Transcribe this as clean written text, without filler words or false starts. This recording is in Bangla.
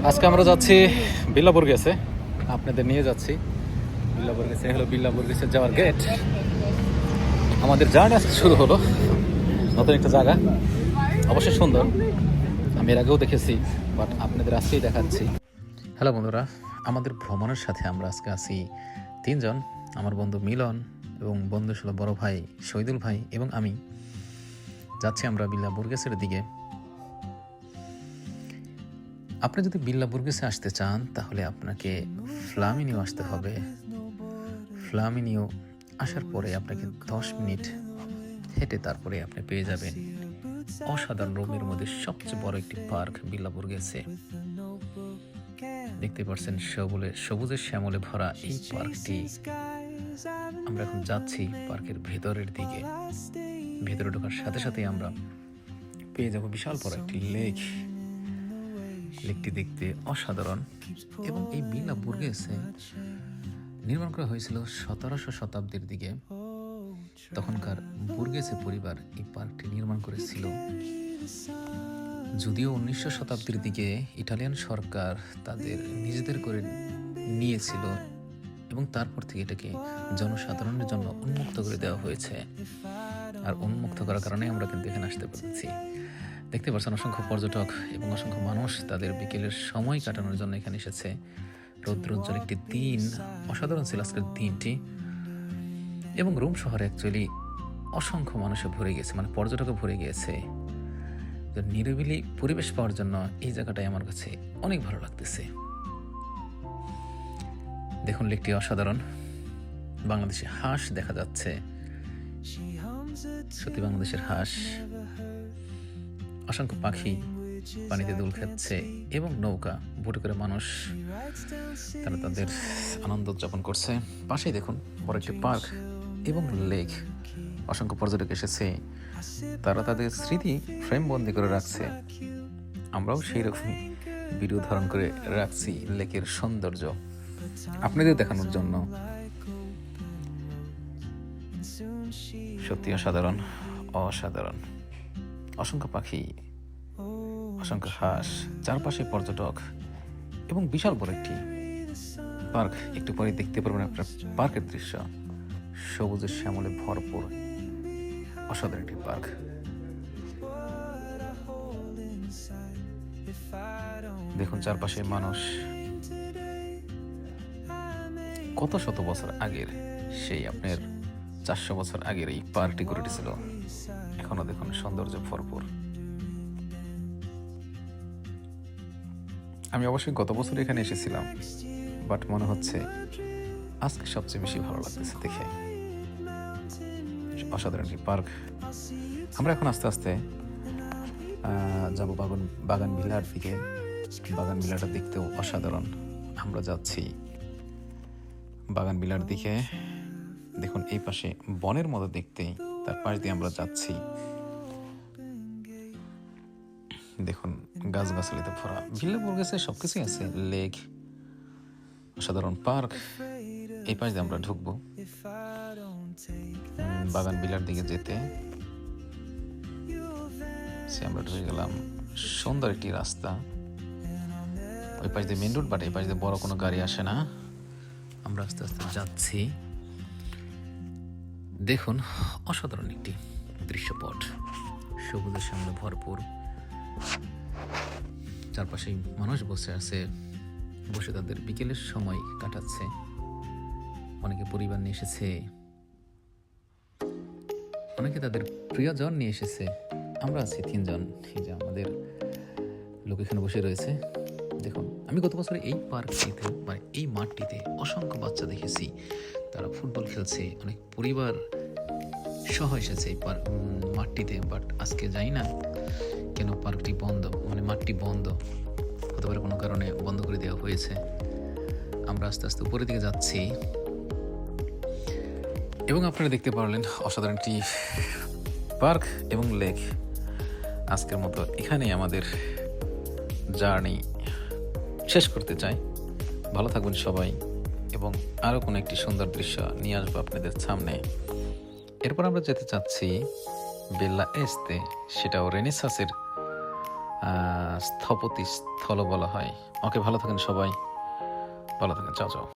আজকে আমরা যাচ্ছি বিল্লা বুর্গেসে, আপনাদের নিয়ে যাচ্ছি বিল্লা বুর্গেসে। হলো বিল্লা বুর্গেসে যাওয়ার গেট। আমাদের জার্নি আজকে শুরু হলো। নতুন একটা জায়গা, অবশ্যই সুন্দর, আমি এর আগেও দেখেছি, বাট আপনাদের আজকেই দেখাচ্ছি। হ্যালো বন্ধুরা, আমাদের ভ্রমণের সাথে আমরা আজকে আছি তিনজন। আমার বন্ধু মিলন এবং বন্ধু ছিল বড় ভাই শহীদুল ভাই এবং আমি। যাচ্ছি আমরা বিল্লা বুর্গেসের দিকে। আপনি যদি বিল্লা বুর্গেসে আসতে চান তাহলে আপনাকে ফ্লামিনিও আসতে হবে। ফ্লামিনিও আসার পরে আপনাকে 10 মিনিট হেঁটে তারপরে আপনি পেয়ে যাবেন অসাধারণ রোমের মধ্যে সবচেয়ে বড় একটি পার্ক বিল্লা বুর্গেসে। দেখতে পাচ্ছেন সবুজে শ্যামলে ভরা এই পার্কটি। আমরা এখন যাচ্ছি পার্কের ভেতরের দিকে। ভেতরে ঢোকার সাথে সাথে আমরা পেয়ে যাব বিশাল বড় একটি লেক। লেকটি দেখতে অসাধারণ এবং এই বিল্লা বুর্গেসে নির্মাণ করা হয়েছিল 1700 শতাব্দীর দিকে। তখনকার বুর্গেসে পরিবার এই পার্কটি নির্মাণ করেছিল। যদিও 1900 শতাব্দীর দিকে ইটালিয়ান সরকার তাদের নিজেদের করে নিয়েছিল এবং তারপর থেকে এটাকে জনসাধারণের জন্য উন্মুক্ত করে দেওয়া হয়েছে। আর উন্মুক্ত করার কারণে আমরা কিন্তু এখানে আসতে পেরেছি। দেখতে পাচ্ছেন অসংখ্য পর্যটক এবং অসংখ্য মানুষ তাদের বিকেলের সময় কাটানোর জন্য এখানে এসেছে। রৌদ্রোজ্জ্বল একটি দিন, অসাধারণ ছিল আজকের দিনটি। এবং রোম শহরে অ্যাকচুয়ালি অসংখ্য মানুষে ভরে গেছে, মানে পর্যটকে ভরে গিয়েছে। নিরিবিলি পরিবেশ পাওয়ার জন্য এই জায়গাটাই আমার কাছে অনেক ভালো লাগতেছে। দেখুন লেকটি অসাধারণ। বাংলাদেশে হাঁস দেখা যাচ্ছে, সত্যি বাংলাদেশের হাঁস। অসংখ্য পাখি পানিতে দোল খাচ্ছে এবং নৌকা বোটে করে মানুষ তারা তাদের আনন্দ উদযাপন করছে। পাশেই দেখুন বড় একটি পার্ক এবং লেক। অসংখ্য পর্যটক এসেছে, তারা তাদের স্মৃতি ফ্রেম বন্দি করে রাখছে। আমরাও সেই রকমই ভিডিও ধারণ করে রাখছি লেকের সৌন্দর্য আপনাদের দেখানোর জন্য। সত্যি অসাধারণ, অসাধারণ। অসংখ্য পাখি, অসংখ্য হাঁস, চারপাশে পর্যটক এবং বিশাল বড় একটি পার্ক। একটু পরে দেখতে পারবেন আপনার পার্কের দৃশ্য। সবুজের শ্যামলে ভরপুর অসাধারণ একটি পার্ক। দেখুন চারপাশে মানুষ। কত শত বছর আগের, সেই আপনার 400 বছর আগের এই পার্কটি গড়ে উঠেছিল। এখনো দেখুন সৌন্দর্য ভরপুর। আমি অবশ্যই গত বছর এখানে এসেছিলাম, বাট মনে হচ্ছে আজকে সবচেয়ে বেশি ভালো লাগতেছে দেখে। অসাধারণ একটি পার্ক। আমরা এখন আস্তে আস্তে যাবো বাগান বিলার দিকে। বাগান বিলাটা দেখতেও অসাধারণ। আমরা যাচ্ছি বাগান বিলার দিকে। দেখুন এই পাশে বনের মতো দেখতে, তার পাশ দিয়ে আমরা যাচ্ছি। দেখুন গাছগাছালিতে ভরা। বিল্লা বুর্গেসে সবকিছুই আছে, লেক, অসাধারণ পার্ক। এই পাশ দিয়ে আমরা ঢুকবো বাগান বিলার দিকে যেতে। আমরা ঢুকে গেলাম। সুন্দর একটি রাস্তা। ওই পাশ দিয়ে মেন রোড, বাট এই পাশ দিয়ে বড় কোনো গাড়ি আসে না। আমরা আস্তে আস্তে যাচ্ছি। দেখুন অসাধারণ একটি দৃশ্যপট, সবুজের সামনে ভরপুর। চারপাশে মানুষ বসে আছে, বসে তাদের বিকেলের সময় কাটাচ্ছে। অনেকে পরিবার নিয়ে এসেছে, অনেকে তাদের প্রিয়জন নিয়ে এসেছে। আমরা আছি তিনজন। এই যে আমাদের লোক এখানে বসে রয়েছে। দেখুন আমি গত বছর এই পার্কটিতে, মানে এই মাঠটিতে অসংখ্য বাচ্চা দেখেছি, তারা ফুটবল খেলছে। অনেক পরিবার সহ এসেছে এই মাঠটিতে। বাট আজকে যাই না কেন পার্কটি বন্ধ, মানে মাঠটি বন্ধ। হতে পারে কোনো কারণে বন্ধ করে দেওয়া হয়েছে। আমরা আস্তে আস্তে উপরের দিকে যাচ্ছি এবং আপনারা দেখতে পারলেন অসাধারণ একটি পার্ক এবং লেক। আজকের মতো এখানেই আমাদের জার্নি শেষ করতে চাই। ভালো থাকবেন সবাই এবং আরও কোনো একটি সুন্দর দৃশ্য নিয়ে আসবো আপনাদের সামনে। এরপর আমরা যেতে চাচ্ছি বেল্লা এস্তে, সেটাও রেনেসাসের স্থপতি স্থল বলা হয়। ওকে, ভালো থাকেন সবাই, ভালো থাকেন, চাও চাও।